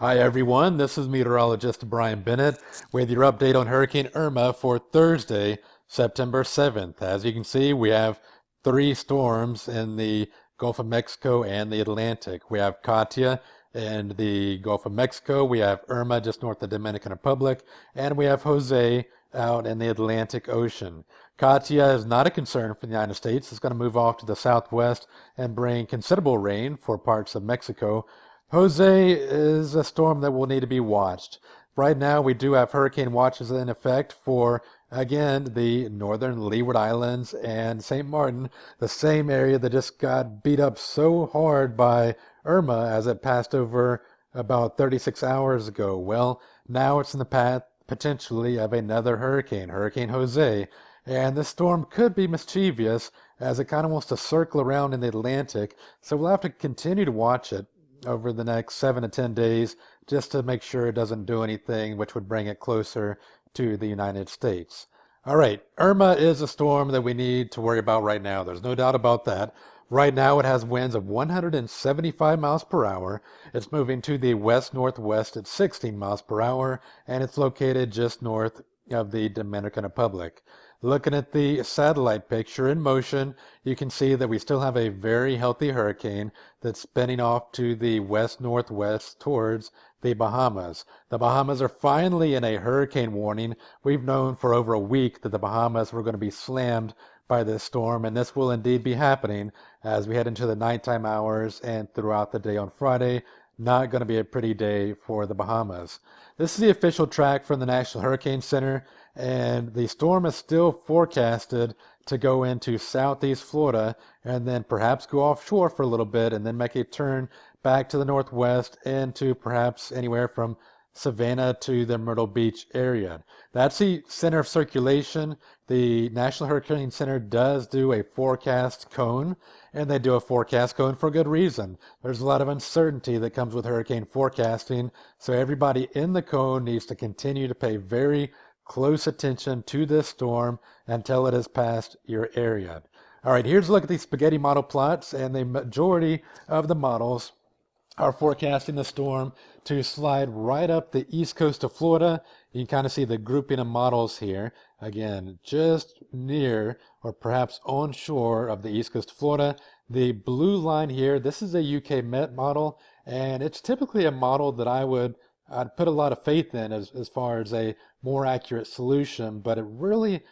Hi everyone, this is meteorologist Brian Bennett with your update on Hurricane Irma for Thursday, September 7th. As you can see, we have three storms in the Gulf of Mexico and the Atlantic. We have Katia in the Gulf of Mexico, we have Irma just north of the Dominican Republic, and we have Jose out in the Atlantic Ocean. Katia is not a concern for the United States. It's going to move off to the southwest and bring considerable rain for parts of Mexico. Jose is a storm that will need to be watched. Right now, we do have hurricane watches in effect for, again, the northern Leeward Islands and St. Martin, the same area that just got beat up so hard by Irma as it passed over about 36 hours ago. Well, now it's in the path potentially of another hurricane, Hurricane Jose, and this storm could be mischievous as it kind of wants to circle around in the Atlantic, so we'll have to continue to watch it over the next 7 to 10 days just to make sure it doesn't do anything which would bring it closer to the United States. All right, Irma is a storm that we need to worry about right now. There's no doubt about that. Right now it has winds of 175 miles per hour. It's moving to the west-northwest at 16 miles per hour, and it's located just north of the Dominican Republic. Looking at the satellite picture in motion, you can see that we still have a very healthy hurricane that's spinning off to the west-northwest towards the Bahamas. The Bahamas are finally in a hurricane warning. We've known for over a week that the Bahamas were going to be slammed by this storm, and this will indeed be happening as we head into the nighttime hours and throughout the day on Friday. Not going to be a pretty day for the Bahamas. This is the official track from the National Hurricane Center, and the storm is still forecasted to go into southeast Florida and then perhaps go offshore for a little bit and then make a turn back to the northwest into perhaps anywhere from Savannah to the Myrtle Beach area. That's the center of circulation. The National Hurricane Center does do a forecast cone, and they do a forecast cone for good reason. There's a lot of uncertainty that comes with hurricane forecasting, so everybody in the cone needs to continue to pay very close attention to this storm until it has passed your area. All right, here's a look at these spaghetti model plots, and the majority of the models are forecasting the storm to slide right up the east coast of Florida. You can kind of see the grouping of models here. Again, just near or perhaps onshore of the east coast of Florida. The blue line here, this is a UK Met model, and it's typically a model that I'd put a lot of faith in as far as a more accurate solution, but it really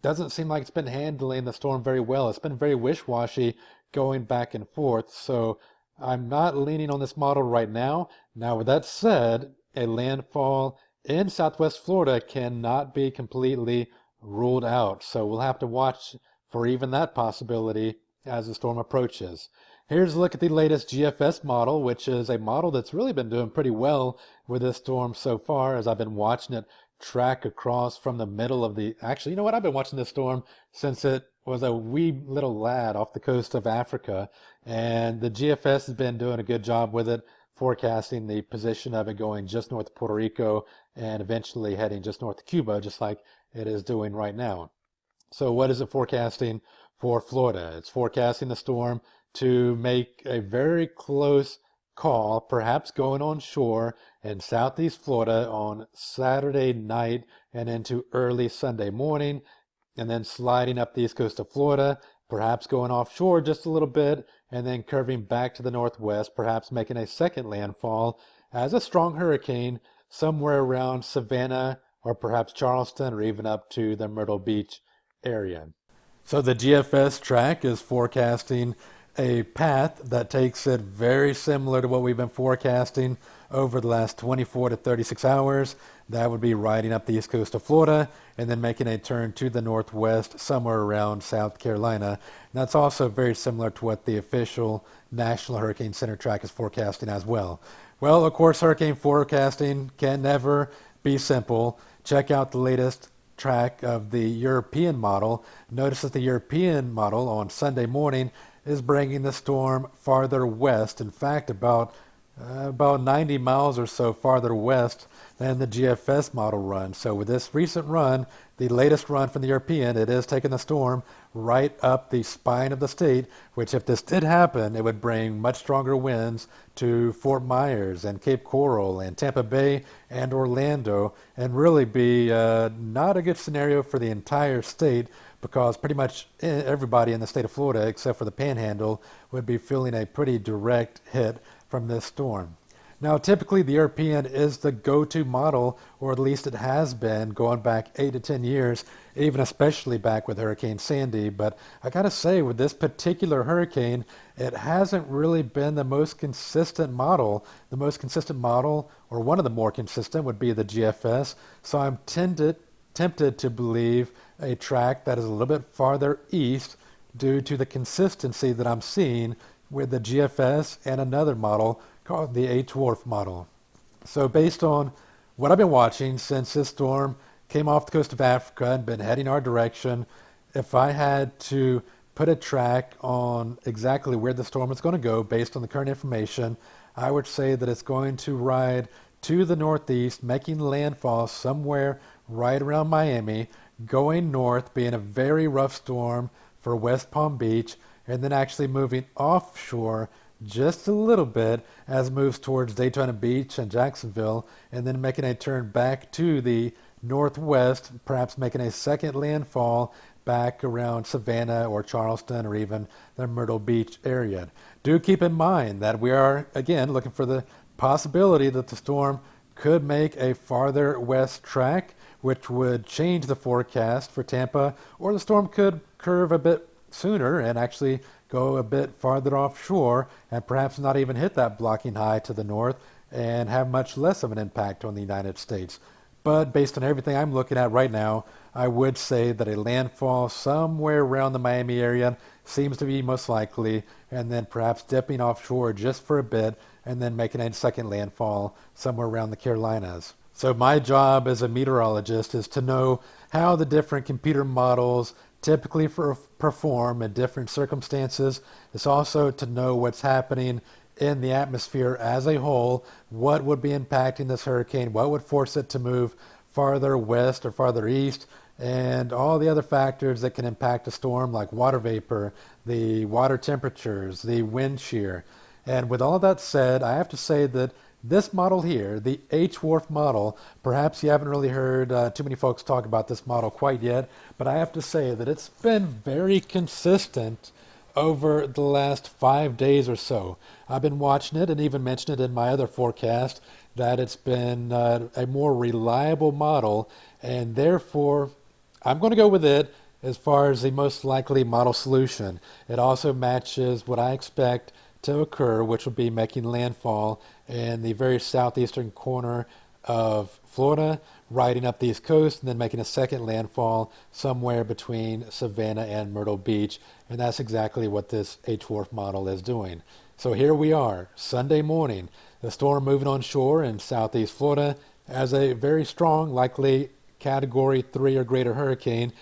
doesn't seem like it's been handling the storm very well. It's been very wish-washy going back and forth, so I'm not leaning on this model right now. Now, with that said, a landfall in southwest Florida cannot be completely ruled out, so we'll have to watch for even that possibility as the storm approaches. Here's a look at the latest GFS model, which is a model that's really been doing pretty well with this storm so far, as I've been watching it track across from the middle of the... Actually, you know what? I've been watching this storm since it was a wee little lad off the coast of Africa, and the GFS has been doing a good job with it, forecasting the position of it going just north of Puerto Rico and eventually heading just north of Cuba, just like it is doing right now. So what is it forecasting for Florida? It's forecasting the storm to make a very close call, perhaps going on shore in southeast Florida on Saturday night and into early Sunday morning, and then sliding up the east coast of Florida, perhaps going offshore just a little bit, and then curving back to the northwest, perhaps making a second landfall as a strong hurricane somewhere around Savannah or perhaps Charleston or even up to the Myrtle Beach area. So the GFS track is forecasting a path that takes it very similar to what we've been forecasting over the last 24 to 36 hours. That would be riding up the east coast of Florida and then making a turn to the northwest somewhere around South Carolina. And that's also very similar to what the official National Hurricane Center track is forecasting as well. Well, of course, hurricane forecasting can never be simple. Check out the latest track of the European model. Notice that the European model on Sunday morning is bringing the storm farther west. In fact, about About 90 miles or so farther west than the GFS model run. So with this recent run, the latest run from the European, it is taking the storm right up the spine of the state, which if this did happen, it would bring much stronger winds to Fort Myers and Cape Coral and Tampa Bay and Orlando, and really be not a good scenario for the entire state, because pretty much everybody in the state of Florida, except for the Panhandle, would be feeling a pretty direct hit from this storm. Now, typically the European is the go-to model, or at least it has been going back 8 to 10 years, even especially back with Hurricane Sandy. But I gotta say, with this particular hurricane, it hasn't really been the most consistent model. The most consistent model, or one of the more consistent, would be the GFS. So I'm tempted to believe a track that is a little bit farther east due to the consistency that I'm seeing with the GFS and another model called the H-Wharf model. So based on what I've been watching since this storm came off the coast of Africa and been heading our direction, if I had to put a track on exactly where the storm is going to go based on the current information, I would say that it's going to ride to the northeast, making landfall somewhere right around Miami, going north, being a very rough storm for West Palm Beach, and then actually moving offshore just a little bit as it moves towards Daytona Beach and Jacksonville, and then making a turn back to the northwest, perhaps making a second landfall back around Savannah or Charleston or even the Myrtle Beach area. Do keep in mind that we are, again, looking for the possibility that the storm could make a farther west track, which would change the forecast for Tampa, or the storm could curve a bit sooner and actually go a bit farther offshore and perhaps not even hit that blocking high to the north and have much less of an impact on the United States. But based on everything I'm looking at right now, I would say that a landfall somewhere around the Miami area seems to be most likely, and then perhaps dipping offshore just for a bit and then making a second landfall somewhere around the Carolinas. So my job as a meteorologist is to know how the different computer models typically perform in different circumstances. It's also to know what's happening in the atmosphere as a whole, what would be impacting this hurricane, what would force it to move farther west or farther east, and all the other factors that can impact a storm, like water vapor, the water temperatures, the wind shear. And with all that said, I have to say that this model here, the H-Wharf model, perhaps you haven't really heard too many folks talk about this model quite yet, but I have to say that it's been very consistent over the last 5 days or so. I've been watching it and even mentioned it in my other forecast that it's been a more reliable model, and therefore I'm going to go with it as far as the most likely model solution. It also matches what I expect to occur, which will be making landfall in the very southeastern corner of Florida, riding up the East Coast, and then making a second landfall somewhere between Savannah and Myrtle Beach. And that's exactly what this H-Wharf model is doing. So here we are, Sunday morning, the storm moving on shore in southeast Florida as a very strong, likely Category 3 or greater hurricane,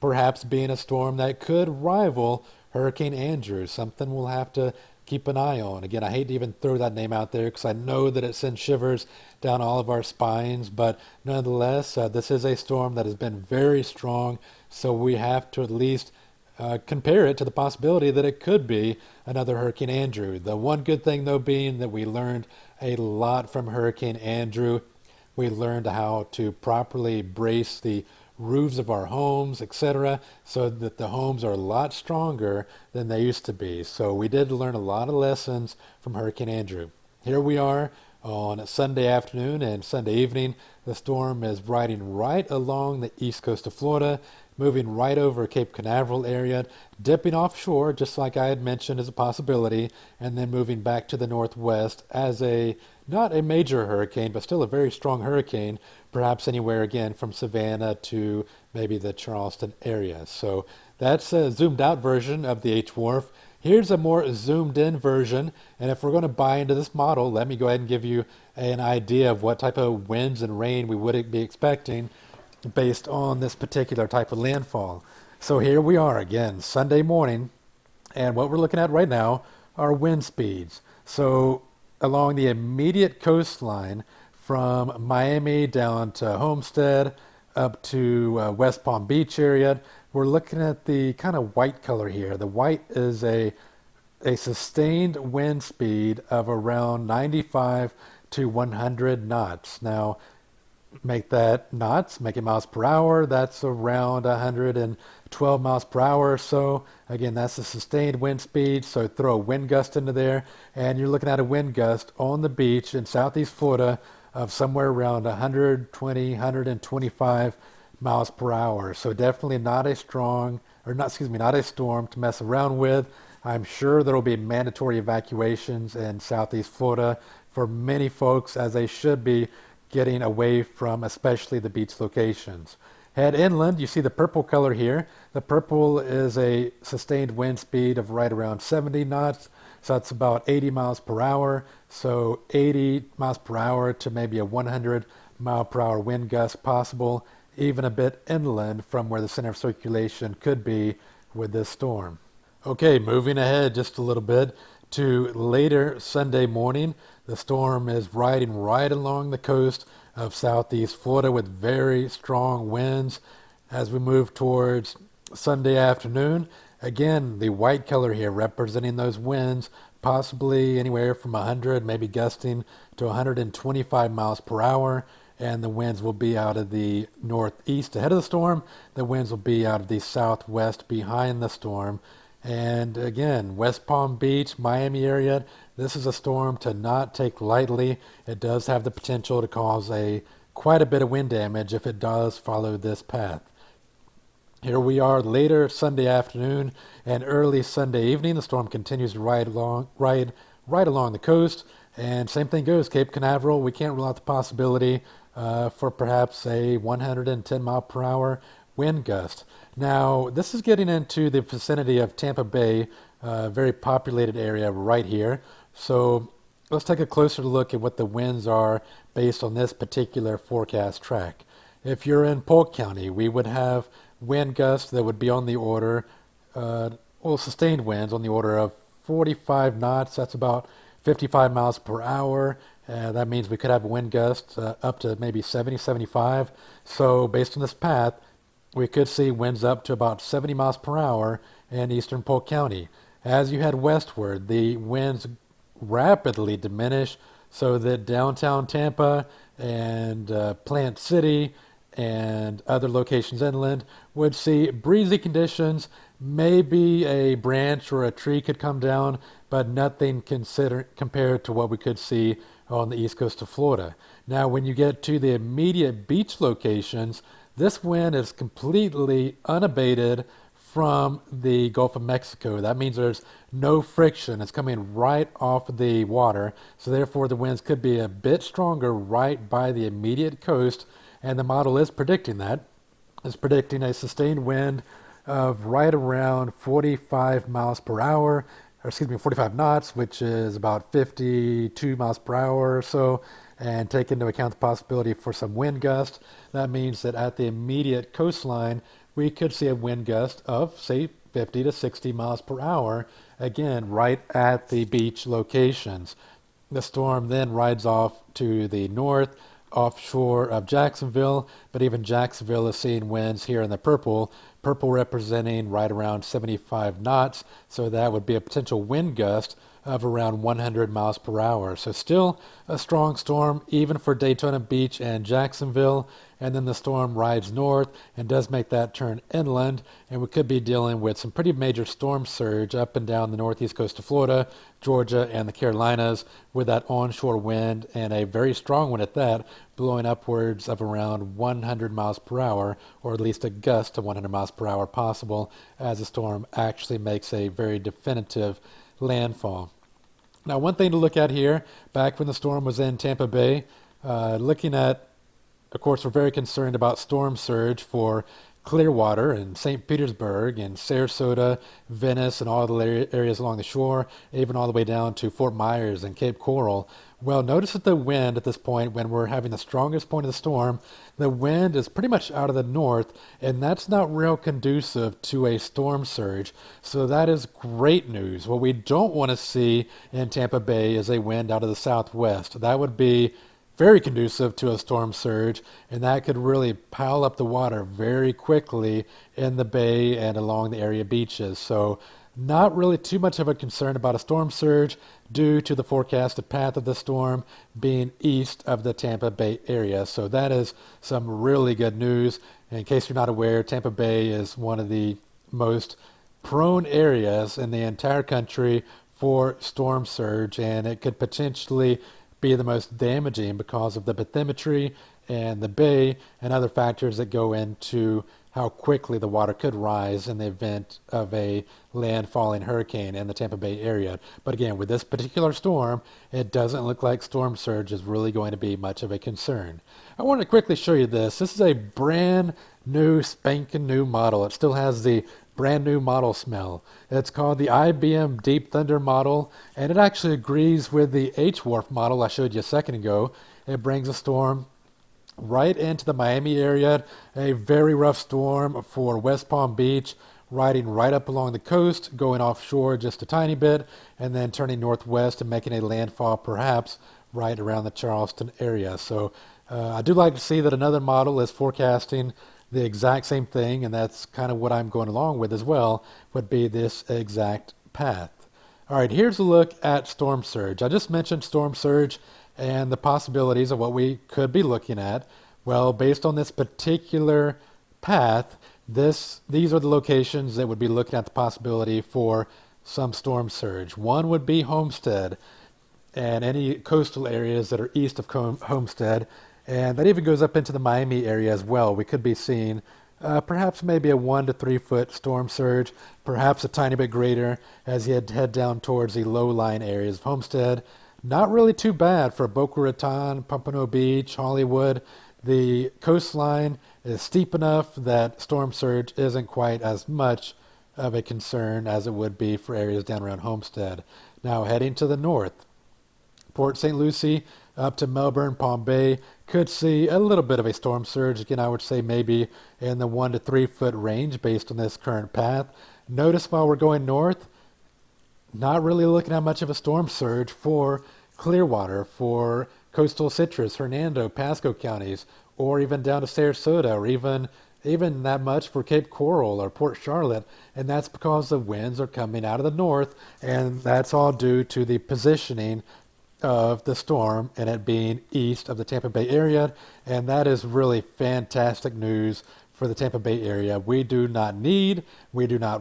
perhaps being a storm that could rival Hurricane Andrew, something we'll have to keep an eye on. Again, I hate to even throw that name out there because I know that it sends shivers down all of our spines, but nonetheless, this is a storm that has been very strong, so we have to at least compare it to the possibility that it could be another Hurricane Andrew. The one good thing, though, being that we learned a lot from Hurricane Andrew. We learned how to properly brace the roofs of our homes, etc., so that the homes are a lot stronger than they used to be. So we did learn a lot of lessons from Hurricane Andrew. Here we are on Sunday afternoon and Sunday evening. The storm is riding right along the east coast of Florida, moving right over Cape Canaveral area, dipping offshore, just like I had mentioned as a possibility, and then moving back to the northwest as a, not a major hurricane, but still a very strong hurricane, perhaps anywhere again from Savannah to maybe the Charleston area. So that's a zoomed out version of the H-Wharf. Here's a more zoomed in version, and if we're going to buy into this model, let me go ahead and give you an idea of what type of winds and rain we would be expecting based on this particular type of landfall. So here we are again, Sunday morning, and what we're looking at right now are wind speeds. So along the immediate coastline from Miami down to Homestead up to West Palm Beach area. We're looking at the kind of white color here. The white is a sustained wind speed of around 95 to 100 knots. Now, make that knots, make it miles per hour. That's around 112 miles per hour or so. Again, that's the sustained wind speed. So throw a wind gust into there, and you're looking at a wind gust on the beach in Southeast Florida of somewhere around 120, 125 miles per hour. So definitely not a strong, or not, excuse me, not a storm to mess around with. I'm sure there will be mandatory evacuations in Southeast Florida for many folks, as they should be getting away from especially the beach locations. Head inland, you see the purple color here. The purple is a sustained wind speed of right around 70 knots, so that's about 80 miles per hour. So 80 miles per hour to maybe a 100 mile per hour wind gust possible, even a bit inland from where the center of circulation could be with this storm. Okay, moving ahead just a little bit to later Sunday morning. The storm is riding right along the coast of Southeast Florida with very strong winds. As we move towards Sunday afternoon, again, the white color here representing those winds, possibly anywhere from 100, maybe gusting to 125 miles per hour. And the winds will be out of the northeast ahead of the storm. The winds will be out of the southwest behind the storm. And again, West Palm Beach, Miami area, this is a storm to not take lightly. It does have the potential to cause quite a bit of wind damage if it does follow this path. Here we are later Sunday afternoon and early Sunday evening. The storm continues to ride along the coast. And same thing goes, Cape Canaveral. We can't rule out the possibility for perhaps a 110 mile per hour wind gust. Now, this is getting into the vicinity of Tampa Bay, a very populated area right here. So let's take a closer look at what the winds are based on this particular forecast track. If you're in Polk County, we would have wind gusts that would be on the order, sustained winds on the order of 45 knots. That's about 55 miles per hour. That means we could have a wind gust up to maybe 70, 75. So based on this path, we could see winds up to about 70 miles per hour in eastern Polk County. As you head westward, the winds rapidly diminish so that downtown Tampa and Plant City and other locations inland would see breezy conditions. Maybe a branch or a tree could come down, but nothing compared to what we could see on the east coast of Florida. Now, when you get to the immediate beach locations, this wind is completely unabated from the Gulf of Mexico. That means there's no friction. It's coming right off the water. So therefore, the winds could be a bit stronger right by the immediate coast. And the model is predicting that. It's predicting a sustained wind of right around 45 miles per hour, 45 knots, which is about 52 miles per hour or so, and take into account the possibility for some wind gusts. That means that at the immediate coastline, we could see a wind gust of, say, 50 to 60 miles per hour, again, right at the beach locations. The storm then rides off to the north, offshore of Jacksonville, but even Jacksonville is seeing winds here in the purple representing right around 75 knots, so that would be a potential wind gust of around 100 miles per hour. So still a strong storm even for Daytona Beach and Jacksonville, and then the storm rides north and does make that turn inland, and we could be dealing with some pretty major storm surge up and down the northeast coast of Florida, Georgia, and the Carolinas with that onshore wind, and a very strong one at that, blowing upwards of around 100 miles per hour, or at least a gust of 100 miles per hour possible as the storm actually makes a very definitive landfall. Now, one thing to look at here, back when the storm was in Tampa Bay, looking at, of course, we're very concerned about storm surge for Clearwater and St. Petersburg and Sarasota, Venice, and all the areas along the shore, even all the way down to Fort Myers and Cape Coral. Well, notice that the wind at this point, when we're having the strongest point of the storm, the wind is pretty much out of the north, and that's not real conducive to a storm surge. So that is great news. What we don't want to see in Tampa Bay is a wind out of the southwest. That would be very conducive to a storm surge, and that could really pile up the water very quickly in the bay and along the area beaches. So not really too much of a concern about a storm surge due to the forecasted path of the storm being east of the Tampa Bay area. So that is some really good news. In case you're not aware, Tampa Bay is one of the most prone areas in the entire country for storm surge, and it could potentially be the most damaging because of the bathymetry and the bay and other factors that go into how quickly the water could rise in the event of a landfalling hurricane in the Tampa Bay area. But again, with this particular storm, it doesn't look like storm surge is really going to be much of a concern. I want to quickly show you this. This is a brand new, spanking new model. It still has the brand new model smell. It's called the IBM Deep Thunder model, and it actually agrees with the H-Wharf model I showed you a second ago. It brings a storm right into the Miami area, a very rough storm for West Palm Beach, riding right up along the coast, going offshore just a tiny bit, and then turning northwest and making a landfall perhaps right around the Charleston area. So I do like to see that another model is forecasting the exact same thing, and that's kind of what I'm going along with as well, would be this exact path. All right, here's a look at storm surge. I just mentioned storm surge and the possibilities of what we could be looking at. Well, based on this particular path, these are the locations that would be looking at the possibility for some storm surge. One would be Homestead and any coastal areas that are east of Homestead, and that even goes up into the Miami area as well. We could be seeing perhaps maybe a 1 to 3 foot storm surge, perhaps a tiny bit greater as you head down towards the low-lying areas of Homestead. Not really too bad for Boca Raton, Pompano Beach, Hollywood. The coastline is steep enough that storm surge isn't quite as much of a concern as it would be for areas down around Homestead. Now heading to the north, Port St. Lucie up to Melbourne, Palm Bay could see a little bit of a storm surge. Again, I would say maybe in the 1 to 3 foot range based on this current path. Notice while we're going north, not really looking at much of a storm surge for Clearwater, for coastal Citrus, Hernando, Pasco counties, or even down to Sarasota, or even that much for Cape Coral or Port Charlotte, and that's because the winds are coming out of the north, and that's all due to the positioning of the storm and it being east of the Tampa Bay area, and that is really fantastic news for the Tampa Bay area. We do not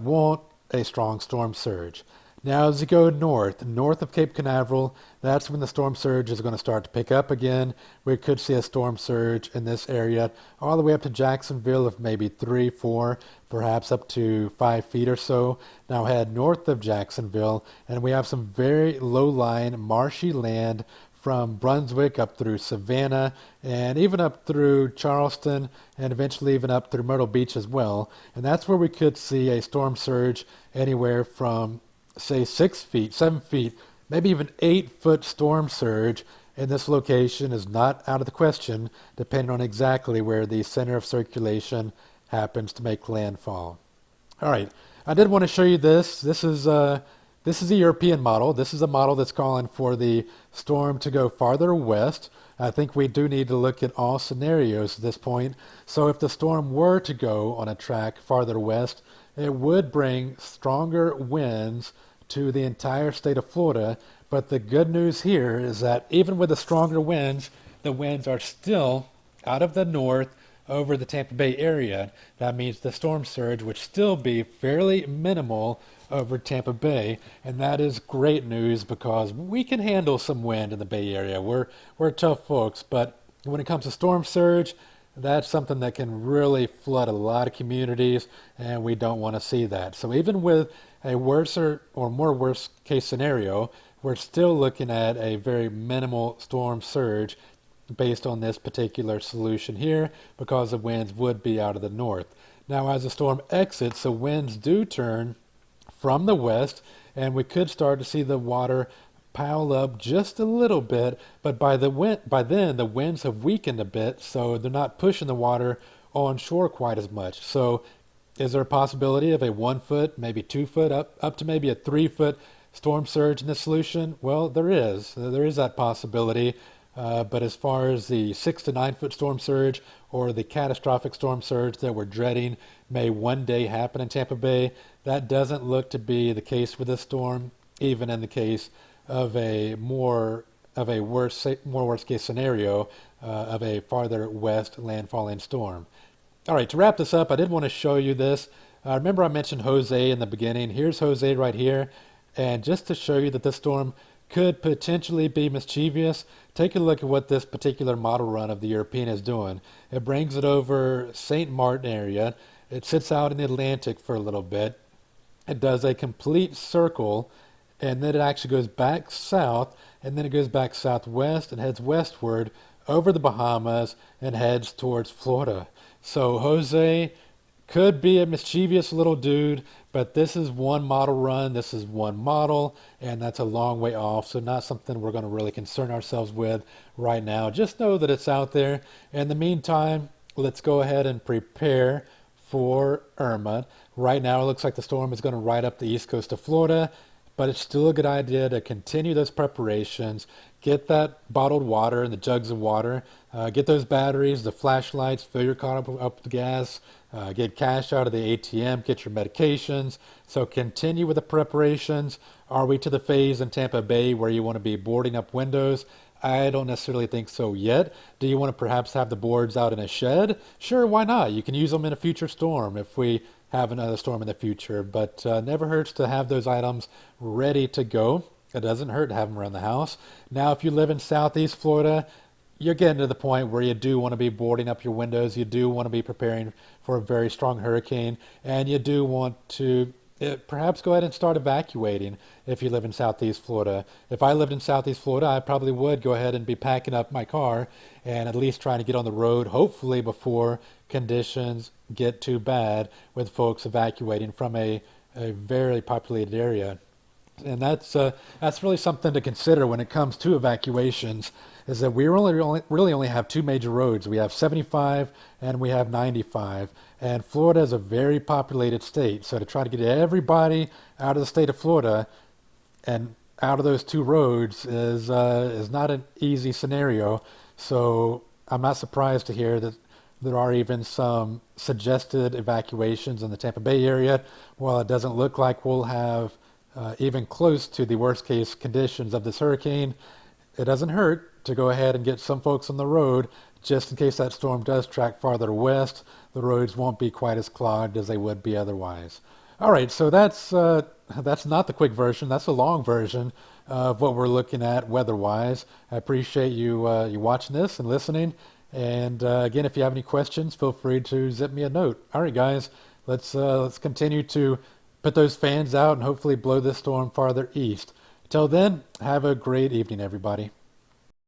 want a strong storm surge. Now as you go north of Cape Canaveral, that's when the storm surge is going to start to pick up again. We could see a storm surge in this area all the way up to Jacksonville of maybe 3, 4, perhaps up to 5 feet or so. Now head north of Jacksonville, and we have some very low-lying marshy land from Brunswick up through Savannah and even up through Charleston and eventually even up through Myrtle Beach as well. And that's where we could see a storm surge anywhere from say 6 feet, 7 feet, maybe even 8 foot storm surge in this location is not out of the question, depending on exactly where the center of circulation happens to make landfall. All right, I did want to show you this. This is a European model. This is a model that's calling for the storm to go farther west. I think we do need to look at all scenarios at this point. So if the storm were to go on a track farther west, it would bring stronger winds to the entire state of Florida. But the good news here is that even with the stronger winds, the winds are still out of the north over the Tampa Bay area. That means the storm surge would still be fairly minimal over Tampa Bay, and that is great news because we can handle some wind in the Bay Area. We're tough folks, but when it comes to storm surge, that's something that can really flood a lot of communities, and we don't want to see that. So even with a worse or more worst case scenario, we're still looking at a very minimal storm surge based on this particular solution here because the winds would be out of the north. Now, as the storm exits, the winds do turn from the west, and we could start to see the water pile up just a little bit. But by then, the winds have weakened a bit, so they're not pushing the water on shore quite as much. So, is there a possibility of a 1 foot, maybe 2 foot, up to maybe a 3 foot storm surge in the solution? Well, there is. There is that possibility. But as far as the 6 to 9 foot storm surge or the catastrophic storm surge that we're dreading may one day happen in Tampa Bay, that doesn't look to be the case for this storm, even in the case of a more worst case scenario of a farther west landfalling storm. All right, to wrap this up, I did want to show you this. Remember I mentioned Jose in the beginning. Here's Jose right here. And just to show you that this storm could potentially be mischievous, take a look at what this particular model run of the European is doing. It brings it over St. Martin area. It sits out in the Atlantic for a little bit. It does a complete circle, and then it actually goes back south, and then it goes back southwest and heads westward over the Bahamas and heads towards Florida. So Jose could be a mischievous little dude, but this is one model run, this is one model, and that's a long way off, so not something we're going to really concern ourselves with right now. Just know that it's out there. In the meantime, let's go ahead and prepare for Irma. Right now, it looks like the storm is going to ride up the east coast of Florida, but it's still a good idea to continue those preparations. Get that bottled water and the jugs of water. Get those batteries, the flashlights, fill your car up with gas. Get cash out of the ATM. Get your medications. So continue with the preparations. Are we to the phase in Tampa Bay where you want to be boarding up windows? I don't necessarily think so yet. Do you want to perhaps have the boards out in a shed? Sure, why not? You can use them in a future storm if we have another storm in the future, but never hurts to have those items ready to go. It doesn't hurt to have them around the house. Now, if you live in Southeast Florida, you're getting to the point where you do want to be boarding up your windows. You do want to be preparing for a very strong hurricane, and you do want to perhaps go ahead and start evacuating if you live in Southeast Florida. If I lived in Southeast Florida, I probably would go ahead and be packing up my car and at least trying to get on the road, hopefully before conditions get too bad with folks evacuating from a very populated area. And that's really something to consider when it comes to evacuations, is that we really only have two major roads. We have 75 and we have 95. And Florida is a very populated state. So to try to get everybody out of the state of Florida and out of those two roads is not an easy scenario. So I'm not surprised to hear that there are even some suggested evacuations in the Tampa Bay area. While it doesn't look like we'll have even close to the worst case conditions of this hurricane, it doesn't hurt to go ahead and get some folks on the road just in case that storm does track farther west. The roads won't be quite as clogged as they would be otherwise. All right, so that's not the quick version. That's the long version of what we're looking at weather-wise. I appreciate you watching this and listening. And again, if you have any questions, feel free to zip me a note. All right, guys, let's continue to put those fans out and hopefully blow this storm farther east. Till then, have a great evening, everybody.